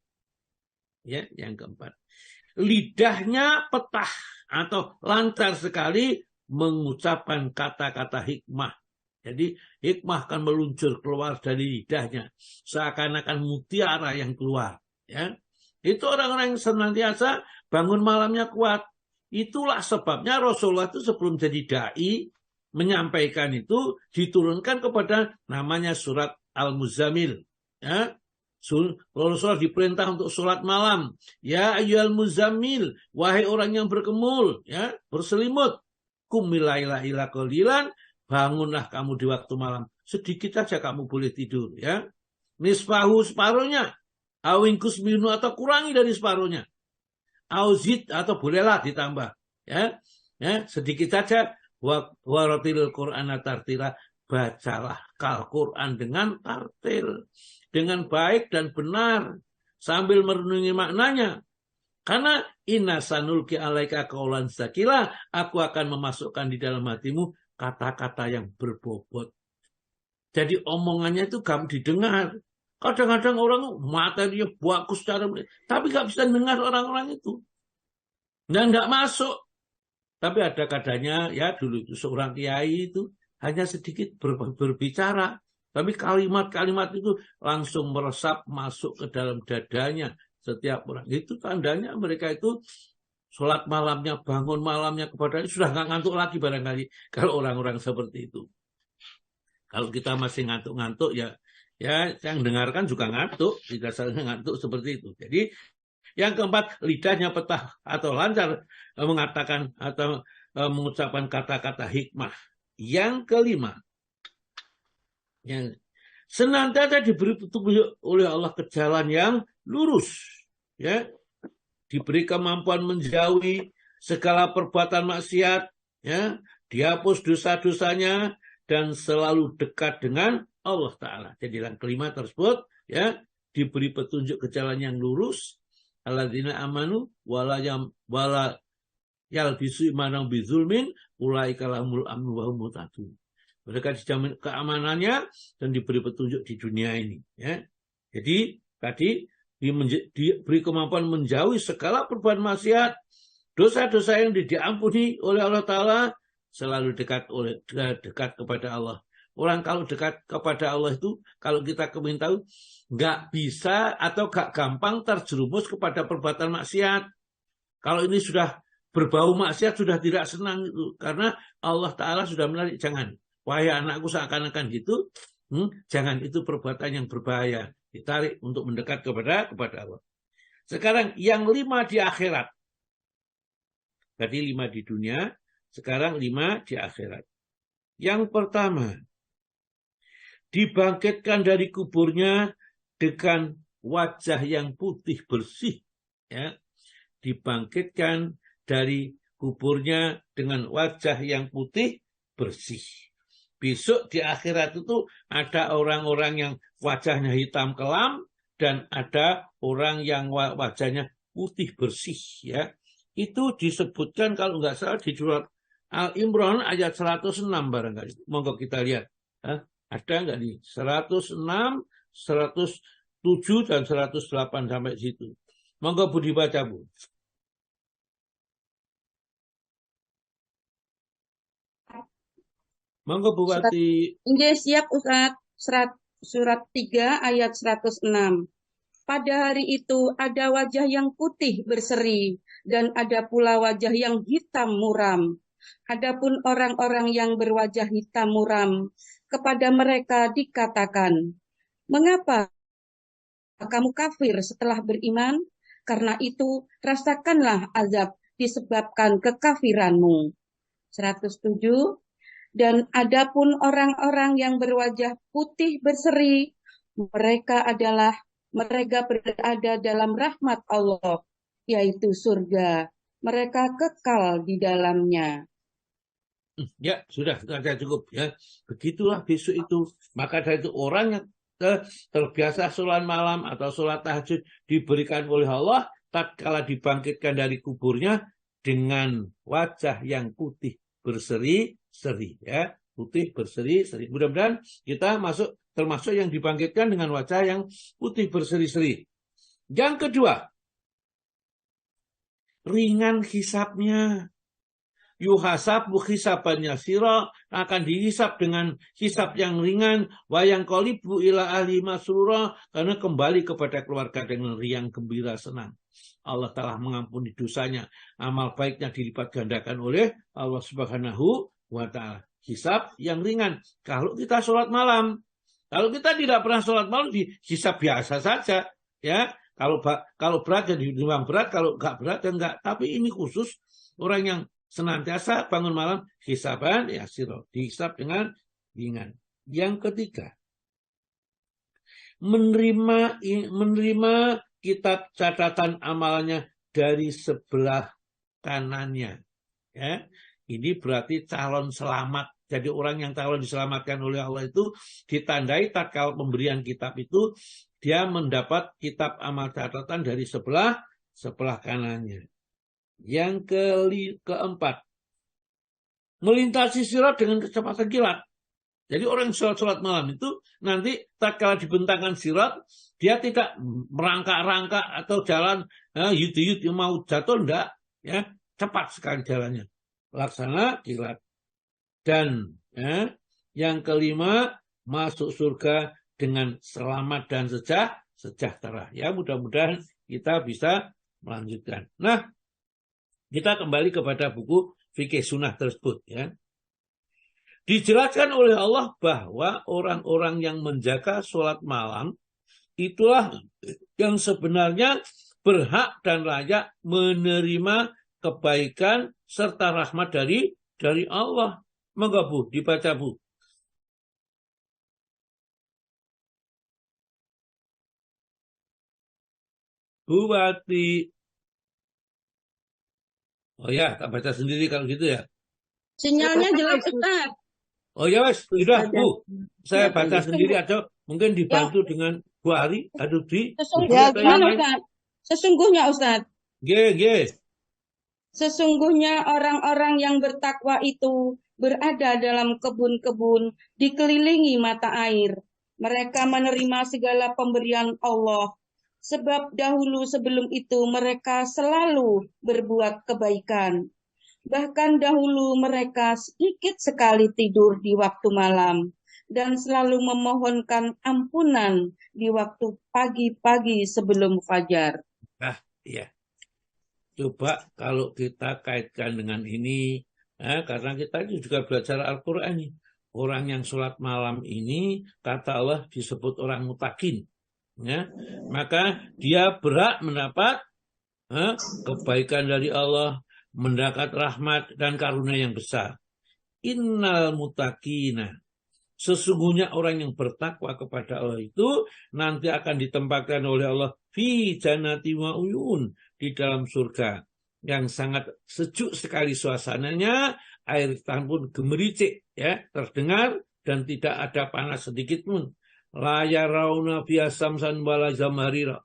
ya, yang keempat, lidahnya petah atau lancar sekali mengucapkan kata-kata hikmah. Jadi hikmah akan meluncur keluar dari lidahnya, seakan-akan mutiara yang keluar. Ya, itu orang-orang yang senantiasa bangun malamnya kuat. Itulah sebabnya Rasulullah itu sebelum jadi dai menyampaikan itu diturunkan kepada namanya surat Al-Muzammil. Ya, Rasulullah diperintah untuk sholat malam. Ya ayyuhal muzammil, wahai orang yang berkemul, ya, berselimut. Qumil laila illa qalilan, bangunlah kamu di waktu malam. Sedikit saja kamu boleh tidur, ya. Nisfahu, separuhnya. Awingkus minu, atau kurangi dari separuhnya. Auzid, atau bolehlah ditambah, ya. Ya, sedikit saja. Waratil Qur'ana tartila, bacalah Al-Quran dengan tartil, dengan baik dan benar, sambil merenungi maknanya. Karena inna sanulki alaika qaulan tsaqila, aku akan memasukkan di dalam hatimu kata-kata yang berbobot. Jadi omongannya itu gampang didengar. Kadang-kadang orang materinya bagus secara, tapi gak bisa dengar orang-orang itu. Dan gak masuk. Tapi ada kadanya, ya dulu itu seorang kiai itu hanya sedikit berbicara. Tapi kalimat-kalimat itu langsung meresap masuk ke dalam dadanya setiap orang. Itu tandanya mereka itu sholat malamnya, bangun malamnya kepadanya, sudah nggak ngantuk lagi barangkali. Kalau orang-orang seperti itu. Kalau kita masih ngantuk-ngantuk, ya yang dengarkan juga ngantuk. Tidak salah ngantuk seperti itu. Jadi yang keempat, lidahnya petah atau lancar mengatakan atau mengucapkan kata-kata hikmah. Yang kelima, yang senantiasa diberi petunjuk oleh Allah ke jalan yang lurus, ya, diberi kemampuan menjauhi segala perbuatan maksiat, ya, dihapus dosa-dosanya dan selalu dekat dengan Allah Ta'ala. Jadi yang kelima tersebut, ya, diberi petunjuk ke jalan yang lurus. Alladzina amanu wala yalbisu imanahum bizulmin ulaika lahumul amnu wa hum muhtadun. Mereka dijamin keamanannya dan diberi petunjuk di dunia ini, ya. Jadi tadi diberi kemampuan menjauhi segala perbuatan maksiat, dosa-dosa yang diampuni oleh Allah Ta'ala, selalu dekat kepada Allah. Orang kalau dekat kepada Allah itu, kalau kita ingin tahu, nggak bisa atau nggak gampang terjerumus kepada perbuatan maksiat. Kalau ini sudah berbau maksiat, sudah tidak senang itu, karena Allah Ta'ala sudah menarik. Jangan, wahai anakku seakan-akan gitu, jangan, itu perbuatan yang berbahaya. Ditarik untuk mendekat kepada Allah. Sekarang yang 5 di akhirat. Tadi 5 di dunia, sekarang 5 di akhirat. Yang pertama, dibangkitkan dari kuburnya dengan wajah yang putih bersih, ya. Dibangkitkan dari kuburnya dengan wajah yang putih bersih. Besok di akhirat itu ada orang-orang yang wajahnya hitam kelam dan ada orang yang wajahnya putih bersih, ya. Itu disebutkan kalau nggak salah di surat Al-Imran ayat 106 barangkali. Monggo kita lihat. Ada nggak nih? 106, 107, dan 108 sampai situ. Monggo Bu dibaca, Bu. Monggo Bu Wati. Nggih, siap Ustaz. Surat 3 ayat 106. Pada hari itu ada wajah yang putih berseri dan ada pula wajah yang hitam muram. Adapun orang-orang yang berwajah hitam muram, kepada mereka dikatakan, mengapa kamu kafir setelah beriman? Karena itu rasakanlah azab disebabkan kekafiranmu. 107. Dan adapun orang-orang yang berwajah putih berseri, mereka berada dalam rahmat Allah, yaitu surga. Mereka kekal di dalamnya. Ya, sudah cukup ya. Begitulah besok itu. Maka dari itu orang yang terbiasa sholat malam atau sholat tahajud diberikan oleh Allah tatkala dibangkitkan dari kuburnya dengan wajah yang putih berseri-seri ya, putih berseri-seri. Mudah-mudahan kita termasuk yang dibangkitkan dengan wajah yang putih berseri-seri. Yang kedua, ringan hisabnya. Yuhasabu hisaban yasira, akan dihisab dengan hisab yang ringan, wayang qalibu ila ahli masrura, karena kembali kepada keluarga dengan riang gembira senang. Allah telah mengampuni dosanya, amal baiknya dilipat gandakan oleh Allah Subhanahu wa taala. Hisab yang ringan. Kalau kita sholat malam, kalau kita tidak pernah sholat malam, di hisab biasa saja ya. Kalau berat jadi ditimbang berat, kalau enggak berat ya enggak. Tapi ini khusus orang yang senantiasa bangun malam, hisaban ya siro, dihisab dengan ringan. Yang ketiga, menerima kitab catatan amalnya dari sebelah kanannya. Ya, ini berarti calon selamat. Jadi orang yang calon diselamatkan oleh Allah itu ditandai tatkala pemberian kitab itu dia mendapat kitab amal catatan dari sebelah kanannya. Yang keempat, melintasi sirat dengan kecepatan kilat. Jadi orang sholat malam itu nanti tatkala dibentangkan sirat, dia tidak merangkak-rangkak atau jalan yut-yut yang mau jatuh, enggak ya, cepat sekali jalannya, laksana kilat. Dan yang kelima, masuk surga dengan selamat dan sejahtera. Ya, mudah-mudahan kita bisa melanjutkan. Nah, kita kembali kepada buku fikih sunnah tersebut ya. Dijelaskan oleh Allah bahwa orang-orang yang menjaga sholat malam itulah yang sebenarnya berhak dan layak menerima kebaikan serta rahmat dari Allah. Monggo Bu, dibaca Bu. Bu Wati. Oh ya, tak baca sendiri kalau gitu ya. Sinyalnya jelek, Ustaz. Oh ya wes, sudah Bu. Saya baca sendiri aja. Mungkin dibantu dengan Bu Ari. Aduh di. Sesungguhnya Ustaz. G. Sesungguhnya orang-orang yang bertakwa itu berada dalam kebun-kebun dikelilingi mata air. Mereka menerima segala pemberian Allah. Sebab dahulu sebelum itu mereka selalu berbuat kebaikan. Bahkan dahulu mereka sedikit sekali tidur di waktu malam dan selalu memohonkan ampunan di waktu pagi-pagi sebelum fajar. Nah, iya. Coba kalau kita kaitkan dengan ini, karena kita juga belajar Al-Quran nih. Orang yang sholat malam ini, kata Allah disebut orang mutakin. Ya, maka dia berhak mendapat kebaikan dari Allah, mendapat rahmat dan karunia yang besar. Innal mutakina, sesungguhnya orang yang bertakwa kepada Allah itu nanti akan ditempatkan oleh Allah fi jannati wa uyun, di dalam surga yang sangat sejuk sekali suasananya, air pun gemericik ya terdengar dan tidak ada panas sedikit pun. La yarawna fiha samsan wala zamharira.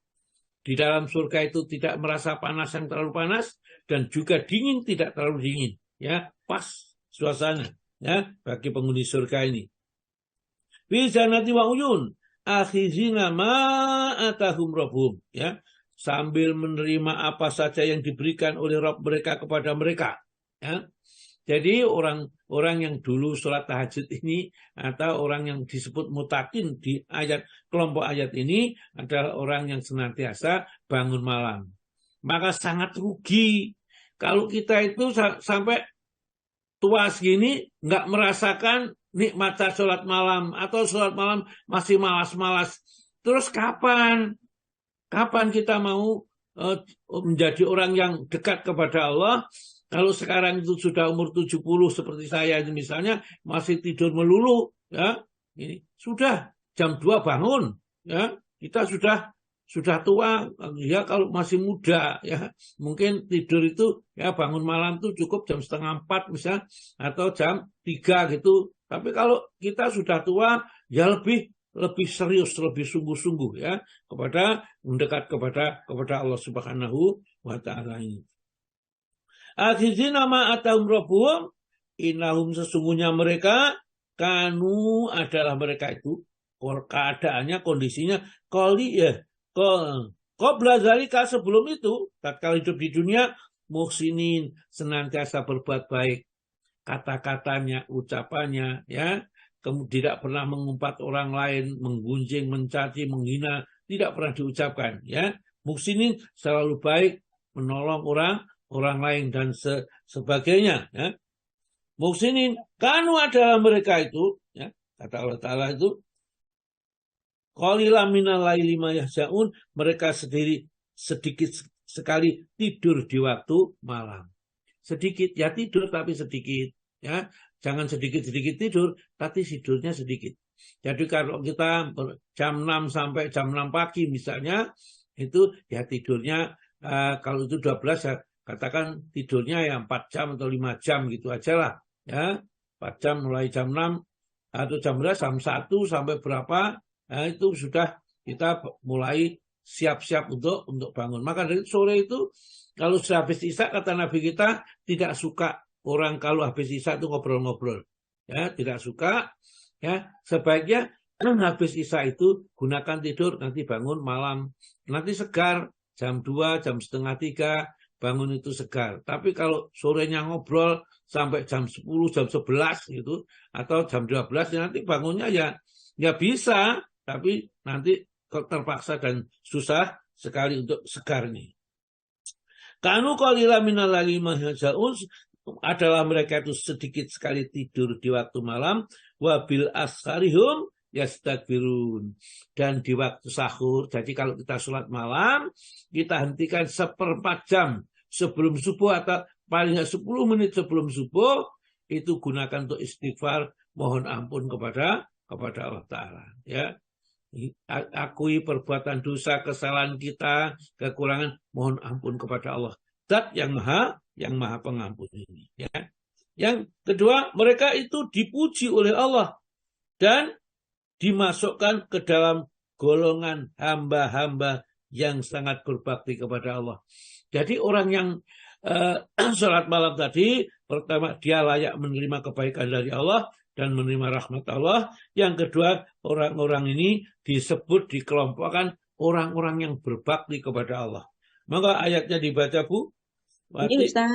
Di dalam surga itu tidak merasa panas yang terlalu panas dan juga dingin tidak terlalu dingin. Ya, pas suasana ya bagi penghuni surga ini. Fi jannati wa uyun akhizina ma atahum rabbuhum, ya, sambil menerima apa saja yang diberikan oleh Rabb mereka kepada mereka, ya. Jadi orang yang dulu sholat tahajud ini atau orang yang disebut mutakin di kelompok ayat ini adalah orang yang senantiasa bangun malam. Maka sangat rugi kalau kita itu sampai tua segini nggak merasakan nikmat sholat malam atau sholat malam masih malas-malas. Terus kapan kita mau menjadi orang yang dekat kepada Allah? Kalau sekarang itu sudah umur 70 seperti saya ini misalnya masih tidur melulu, ya, ini sudah jam 2 bangun, ya, kita sudah tua, ya kalau masih muda, ya mungkin tidur itu ya bangun malam itu cukup jam 3:30 misalnya atau jam 3 gitu. Tapi kalau kita sudah tua, ya lebih serius, lebih sungguh-sungguh ya mendekat kepada Allah Subhanahu wa taala ini. Akhizina ma atahum rabbuhum innahum sesungguhnya mereka kanu adalah mereka itu keadaannya kondisinya qabla zalika sebelum itu tatkala hidup di dunia muhsinin senantiasa berbuat baik kata-katanya ucapannya ya kemudian tidak pernah mengumpat orang lain menggunjing mencaci menghina tidak pernah diucapkan ya muhsinin selalu baik menolong orang lain dan sebagainya ya muhsinin kanu adalah mereka itu ya kata Allah Ta'ala itu qalilan minal laili ma yahjaun mereka sedikit sekali tidur di waktu malam sedikit ya tidur tapi sedikit ya jangan sedikit-sedikit tidur tapi tidurnya sedikit jadi kalau kita jam 6 sampai jam 6 pagi misalnya itu ya tidurnya kalau itu 12 ya katakan tidurnya ya 4 jam atau 5 jam gitu aja lah ya 4 jam mulai jam 6 atau jam 11 jam 1 sampai berapa nah, itu sudah kita mulai siap-siap untuk bangun maka dari sore itu kalau sudah habis isya kata Nabi kita tidak suka orang kalau habis isya itu ngobrol-ngobrol ya tidak suka ya sebaiknya habis isya itu gunakan tidur nanti bangun malam nanti segar jam 2 jam setengah 3 bangun itu segar tapi kalau sorenya ngobrol sampai jam 10 jam 11 gitu atau jam 12 ya nanti bangunnya ya bisa tapi nanti terpaksa dan susah sekali untuk segar nih kanu qalilan minal laili ma yahjaun adalah mereka itu sedikit sekali tidur di waktu malam wabil asharihum yastakbirun dan di waktu sahur jadi kalau kita sholat malam kita hentikan 1/4 jam sebelum subuh atau paling 10 menit sebelum subuh itu gunakan untuk istighfar mohon ampun kepada Allah Ta'ala ya akui perbuatan dosa kesalahan kita kekurangan mohon ampun kepada Allah Zat yang maha pengampun ini ya yang kedua mereka itu dipuji oleh Allah dan dimasukkan ke dalam golongan hamba-hamba yang sangat berbakti kepada Allah jadi orang yang sholat malam tadi pertama dia layak menerima kebaikan dari Allah dan menerima rahmat Allah. Yang kedua, orang-orang ini disebut dikelompokkan orang-orang yang berbakti kepada Allah. Maka ayatnya dibaca Bu. Ini Ustaz.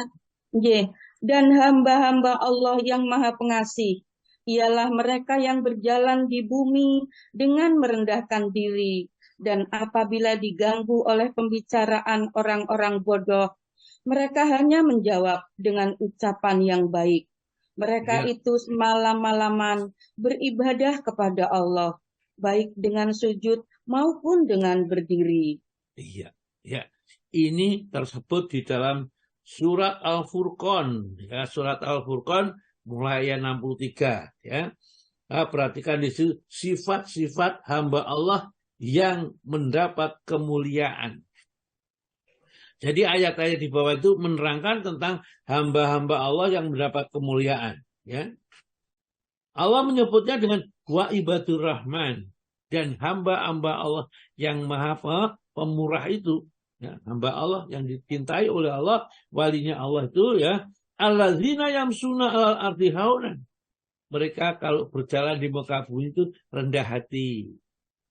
Dan hamba-hamba Allah yang maha pengasih ialah mereka yang berjalan di bumi dengan merendahkan diri dan apabila diganggu oleh pembicaraan orang-orang bodoh mereka hanya menjawab dengan ucapan yang baik. Mereka itu semalam-malaman beribadah kepada Allah, baik dengan sujud maupun dengan berdiri. Iya, ya. Ini tersebut di dalam surat Al-Furqan, ya, surat Al-Furqan mulai ayat 63, ya. Nah, perhatikan di situ sifat-sifat hamba Allah yang mendapat kemuliaan. Jadi ayat-ayat di bawah itu menerangkan tentang hamba-hamba Allah yang mendapat kemuliaan. Ya. Allah menyebutnya dengan wa ibadur rahman dan hamba-hamba Allah yang maha pemurah itu. Ya, hamba Allah yang dicintai oleh Allah, walinya Allah itu ya alladzina yamsuna alal ardi haunan. Mereka kalau berjalan di muka bumi itu rendah hati,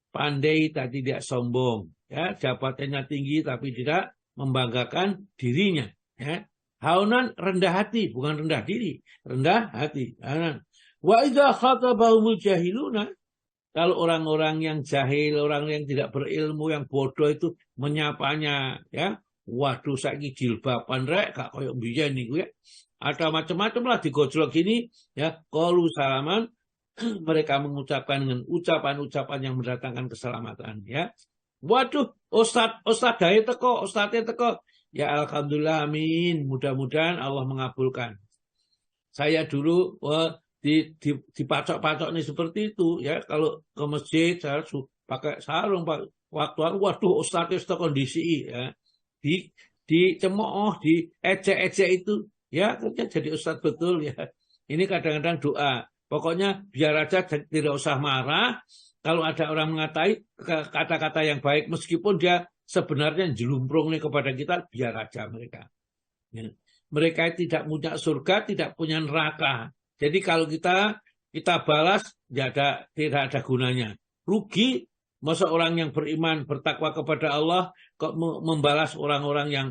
pandai tapi tidak sombong, ya jabatannya tinggi tapi tidak membanggakan dirinya ya haunan rendah hati bukan rendah diri rendah hati wa idza khatabahumul jahiluna kalau orang-orang yang jahil orang yang tidak berilmu yang bodoh itu menyapanya ya waduh saiki jilbaban rek gak koyo mbiyen niku ya ada macam-macam lah digojlok gini ya qalu salaman mereka mengucapkan dengan ucapan-ucapan yang mendatangkan keselamatan ya waduh, Ustadz dae teko, ustadze teko. Ya alhamdulillah, amin. Mudah-mudahan Allah mengabulkan. Saya dulu dipacok-pacok nih seperti itu ya. Kalau ke masjid saya pakai sarung, Pak. Waktu waduh ustadz itu kondisi ya. Dicemooh, diejek-ejek itu ya, jadi ustadz betul ya. Ini kadang-kadang doa. Pokoknya biar aja tidak usah marah. Kalau ada orang mengatai kata-kata yang baik, meskipun dia sebenarnya jelumprung nih kepada kita, biar aja mereka. Ya. Mereka tidak punya surga, tidak punya neraka. Jadi kalau kita balas, tidak ada gunanya. Rugi, masa orang yang beriman, bertakwa kepada Allah, kok membalas orang-orang yang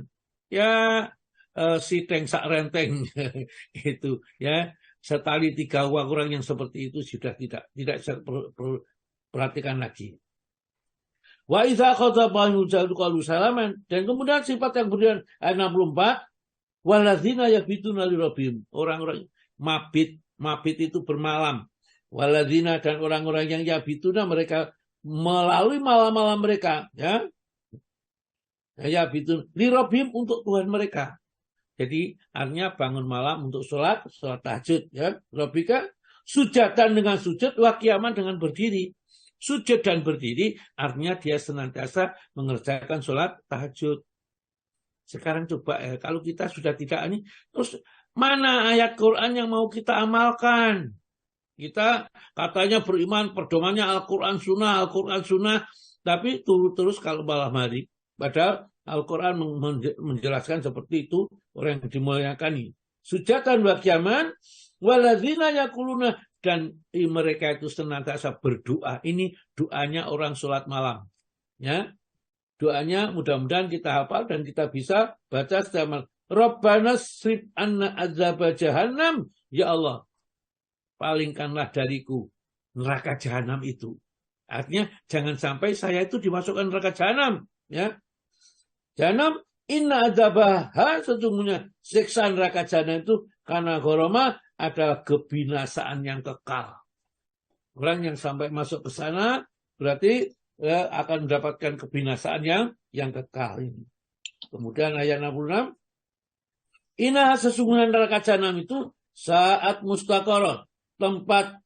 ya sideng sak renteng itu ya. Setali 3 orang yang seperti itu sudah tidak perhatikan lagi. Wa idza khatabahu qalu salaman, dan kemudian sifat yang berikutnya ayat 64, waladzina yabituna lirabbihim, orang-orang mabit itu bermalam. Waladzina, dan orang-orang yang yabituna, mereka melalui malam-malam mereka ya. Yabitun lirabbihim, untuk Tuhan mereka. Jadi artinya bangun malam untuk sholat tahajud ya. Rabbika sujatan dengan sujud, wa qiyaman dengan berdiri. Sujud dan berdiri artinya dia senantiasa mengerjakan sholat tahajud. Sekarang coba ya, kalau kita sudah tidak ini, terus mana ayat Quran yang mau kita amalkan? Kita katanya beriman, pedomannya Al-Quran Sunnah, tapi terus kalau malam hari. Padahal Al-Quran menjelaskan seperti itu, orang yang dimuliakan ini. Sujatan wa qiyaman, waladzina yaquluna, dan mereka itu senantiasa berdoa. Ini doanya orang sholat malam. Ya. Doanya mudah-mudahan kita hafal dan kita bisa baca setiap malam. Rabbana srif anna azaba jahannam. Ya Allah, palingkanlah dariku neraka jahanam itu. Artinya jangan sampai saya itu dimasukkan neraka jahanam. Ya. Jahanam, inna adzabaha, sesungguhnya siksa neraka jahanam itu karena goroma adalah kebinasaan yang kekal. Orang yang sampai masuk ke sana berarti akan mendapatkan kebinasaan yang kekal ini. Kemudian ayat 66, inna, sesungguhnya neraka jahanam itu saat mustaqarah, tempat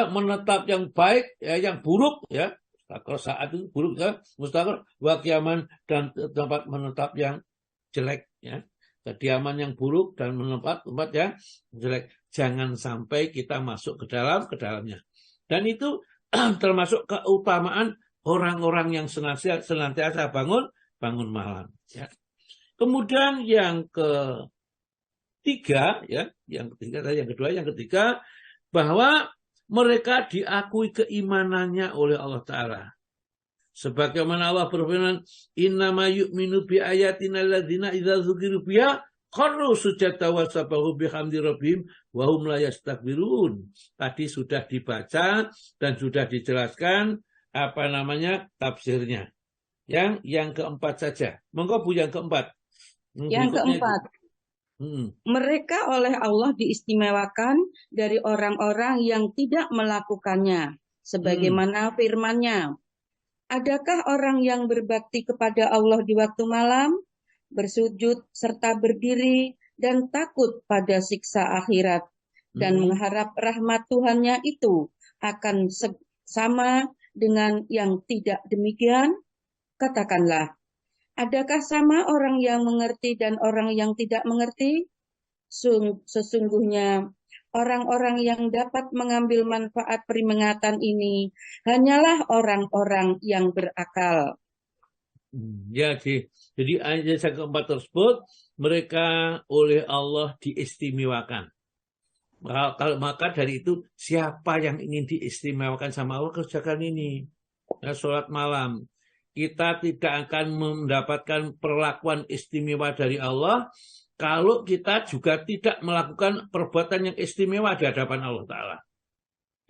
menetap yang baik ya, yang buruk ya. Kalau saat itu buruk ya, mustaqar, wa qiyaman, dan tempat menetap yang jelek ya. Kediaman yang buruk dan menetap tempat yang jelek. Jangan sampai kita masuk ke dalamnya. Dan itu termasuk keutamaan orang-orang yang senantiasa bangun malam ya. Kemudian yang ketiga ya, yang ketiga bahwa mereka diakui keimanannya oleh Allah Ta'ala. Sebagaimana Allah berfirman, innama yu'minu bi ayatina alladzina idza dzukiru biha kharru sujada wa sabahu bihamdi rabbihim wa hum la yastakbirun. Tadi sudah dibaca dan sudah dijelaskan tafsirnya. Yang keempat saja. Monggo Bu, yang keempat. Yang keempat. Mereka oleh Allah diistimewakan dari orang-orang yang tidak melakukannya. Sebagaimana firman-Nya, adakah orang yang berbakti kepada Allah di waktu malam, bersujud serta berdiri dan takut pada siksa akhirat, dan mengharap rahmat Tuhannya itu akan sama dengan yang tidak demikian? Katakanlah, adakah sama orang yang mengerti dan orang yang tidak mengerti? Sesungguhnya orang-orang yang dapat mengambil manfaat peringatan ini hanyalah orang-orang yang berakal. Ya, jadi ayat yang keempat tersebut, mereka oleh Allah diistimewakan. Maka dari itu, siapa yang ingin diistimewakan sama Allah, kerjakan ini. Ya, sholat malam. Kita tidak akan mendapatkan perlakuan istimewa dari Allah kalau kita juga tidak melakukan perbuatan yang istimewa di hadapan Allah Ta'ala.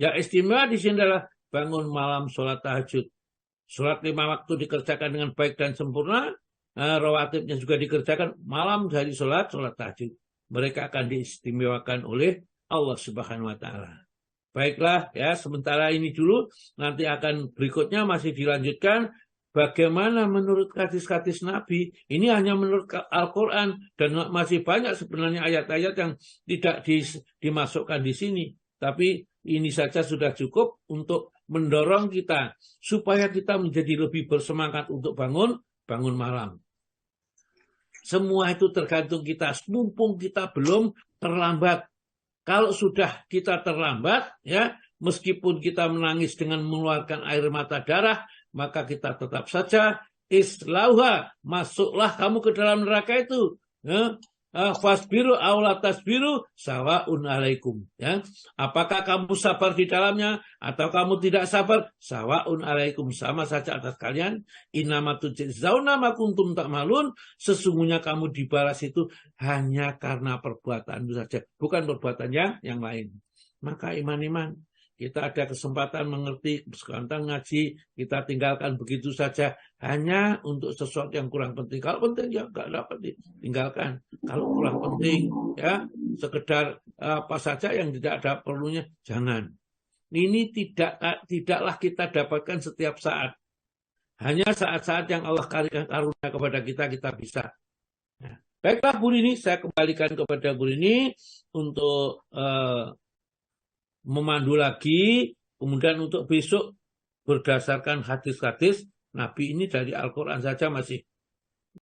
Ya, istimewa di sini adalah bangun malam sholat tahajud. Sholat 5 waktu dikerjakan dengan baik dan sempurna. Rawatibnya juga dikerjakan malam dari sholat tahajud. Mereka akan diistimewakan oleh Allah Subhanahu wa Ta'ala. Baiklah ya, sementara ini dulu, nanti akan berikutnya masih dilanjutkan bagaimana menurut hadis-hadis Nabi, ini hanya menurut Al-Quran, dan masih banyak sebenarnya ayat-ayat yang tidak dimasukkan di sini. Tapi ini saja sudah cukup untuk mendorong kita, supaya kita menjadi lebih bersemangat untuk bangun malam. Semua itu tergantung kita, mumpung kita belum terlambat. Kalau sudah kita terlambat, ya, meskipun kita menangis dengan mengeluarkan air mata darah, maka kita tetap saja islauha, masuklah kamu ke dalam neraka itu. Ya. Fasbiru aula tasbiru sawaun alaikum. Ya. Apakah kamu sabar di dalamnya atau kamu tidak sabar, sawaun alaikum, sama saja atas kalian. Innama tujzauna ma kuntum ta'malun, sesungguhnya kamu dibalas itu hanya karena perbuatanmu saja, bukan perbuatan yang lain. Maka iman-iman, kita ada kesempatan mengerti, sekarang ngaji, kita tinggalkan begitu saja hanya untuk sesuatu yang kurang penting. Kalau penting ya nggak dapat tinggalkan. Kalau kurang penting ya sekedar apa saja yang tidak ada perlunya, jangan. Ini tidaklah kita dapatkan setiap saat. Hanya saat-saat yang Allah karunia kepada kita bisa. Nah, baiklah Bu Rini, saya kembalikan kepada Bu Rini untuk memandu lagi, kemudian untuk besok berdasarkan hadis-hadis Nabi ini dari Al-Quran saja masih